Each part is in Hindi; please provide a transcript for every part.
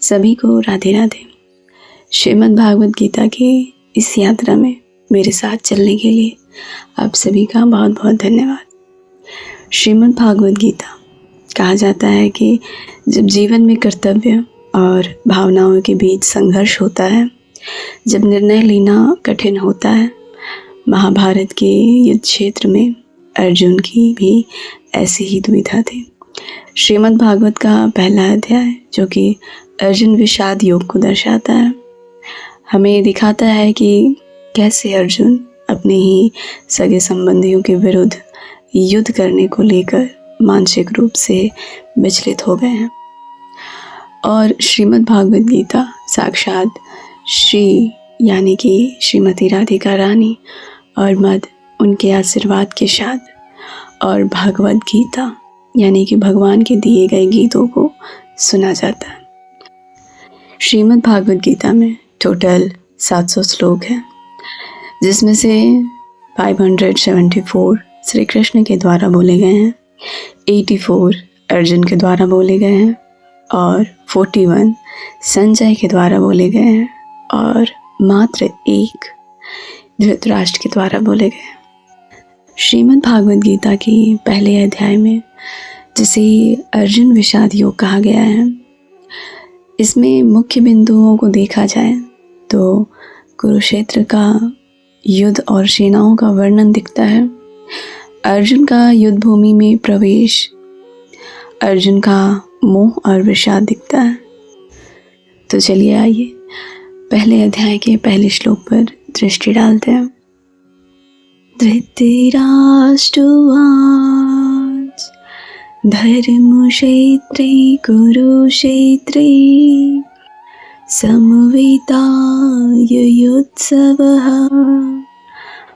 सभी को राधे राधे। श्रीमद् भागवत गीता की इस यात्रा में मेरे साथ चलने के लिए आप सभी का बहुत बहुत धन्यवाद। श्रीमद् भागवत गीता कहा जाता है कि जब जीवन में कर्तव्य और भावनाओं के बीच संघर्ष होता है, जब निर्णय लेना कठिन होता है, महाभारत के युद्ध क्षेत्र में अर्जुन की भी ऐसी ही दुविधा थी। श्रीमद् भागवत का पहला अध्याय, जो कि अर्जुन विषाद योग को दर्शाता है, हमें दिखाता है कि कैसे अर्जुन अपने ही सगे संबंधियों के विरुद्ध युद्ध करने को लेकर मानसिक रूप से विचलित हो गए हैं। और श्रीमद् भागवत गीता साक्षात श्री यानी कि श्रीमती राधिका रानी और मद उनके आशीर्वाद के साथ और भागवत गीता यानी कि भगवान के दिए गए गीतों को सुना जाता है। श्रीमद् भागवत गीता में टोटल 700 श्लोक हैं, जिसमें से 574 श्री कृष्ण के द्वारा बोले गए हैं, 84 अर्जुन के द्वारा बोले गए हैं और 41 संजय के द्वारा बोले गए हैं और मात्र 1 धृतराष्ट्र के द्वारा बोले गए। श्रीमद् भागवत गीता की पहले अध्याय में, जिसे अर्जुन विषाद योग कहा गया है, इसमें मुख्य बिंदुओं को देखा जाए तो कुरुक्षेत्र का युद्ध और सेनाओं का वर्णन दिखता है, अर्जुन का युद्ध भूमि में प्रवेश, अर्जुन का मोह और विषाद दिखता है। तो चलिए आइए पहले अध्याय के पहले श्लोक पर दृष्टि डालते हैं। धृतराष्ट्रवाच धर्मक्षेत्रे कुरुक्षेत्रे समवेताय युत्सवः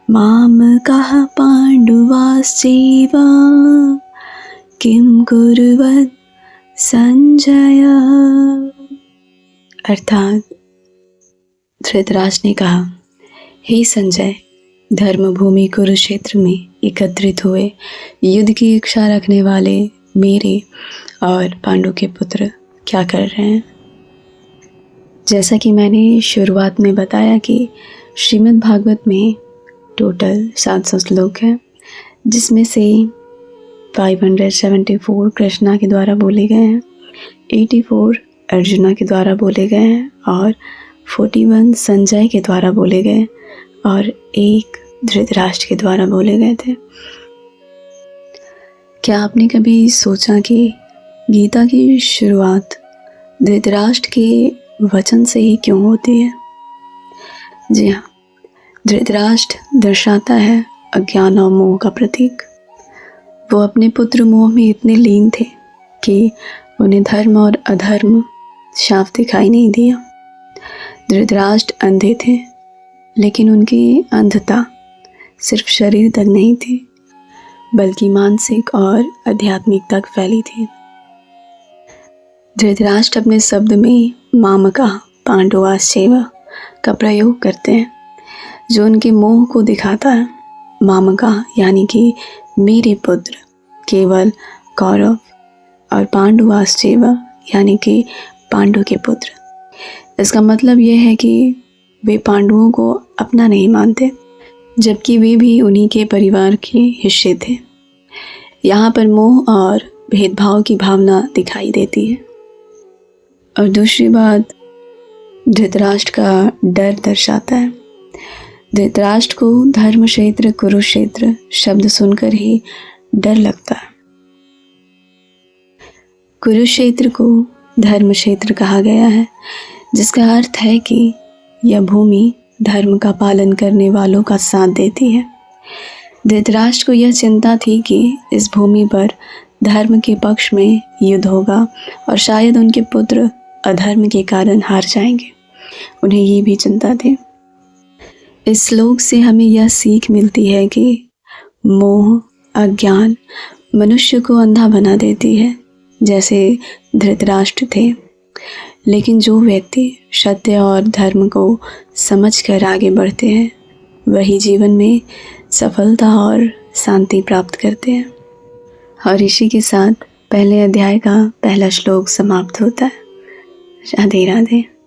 मामकाः पाण्डवाश्चैव किं कुर्वन् संजय। अर्थात धृतराष्ट्र ने कहा, हे संजय, धर्मभूमि कुरुक्षेत्र में एकत्रित हुए युद्ध की इच्छा रखने वाले मेरे और पांडु के पुत्र क्या कर रहे हैं। जैसा कि मैंने शुरुआत में बताया कि श्रीमद् भागवत में टोटल 700 श्लोक हैं, जिसमें से 574 कृष्णा के द्वारा बोले गए हैं, 84 अर्जुना के द्वारा बोले गए हैं और 41 संजय के द्वारा बोले गए और 1 धृतराष्ट्र के द्वारा बोले गए थे। क्या आपने कभी सोचा कि गीता की शुरुआत धृतराष्ट्र के वचन से ही क्यों होती है? जी हाँ, धृतराष्ट्र दर्शाता है अज्ञान और मोह का प्रतीक। वो अपने पुत्र मोह में इतने लीन थे कि उन्हें धर्म और अधर्म साफ दिखाई नहीं दिया। धृतराष्ट्र अंधे थे, लेकिन उनकी अंधता सिर्फ शरीर तक नहीं थी, बल्कि मानसिक और आध्यात्मिक तक फैली थी। धृतराष्ट्र अपने शब्द में मामका पांडवाश्चैव का प्रयोग करते हैं, जो उनके मोह को दिखाता है। मामका यानी कि मेरे पुत्र केवल कौरव, और पांडवाश्चैव यानी कि पांडु के पुत्र। इसका मतलब यह है कि वे पांडवों को अपना नहीं मानते, जबकि वे भी उन्हीं के परिवार के हिस्से थे। यहाँ पर मोह और भेदभाव की भावना दिखाई देती है। और दूसरी बात, धृतराष्ट्र का डर दर्शाता है। धृतराष्ट्र को धर्म क्षेत्र कुरुक्षेत्र शब्द सुनकर ही डर लगता है। कुरुक्षेत्र को धर्म क्षेत्र कहा गया है, जिसका अर्थ है कि यह भूमि धर्म का पालन करने वालों का साथ देती है। धृतराष्ट्र को यह चिंता थी कि इस भूमि पर धर्म के पक्ष में युद्ध होगा और शायद उनके पुत्र अधर्म के कारण हार जाएंगे। उन्हें ये भी चिंता थी। इस श्लोक से हमें यह सीख मिलती है कि मोह, अज्ञान मनुष्य को अंधा बना देती है, जैसे धृतराष्ट्र थे। लेकिन जो व्यक्ति सत्य और धर्म को समझकर आगे बढ़ते हैं, वही जीवन में सफलता और शांति प्राप्त करते हैं। और इसी के साथ पहले अध्याय का पहला श्लोक समाप्त होता है। राधे राधे।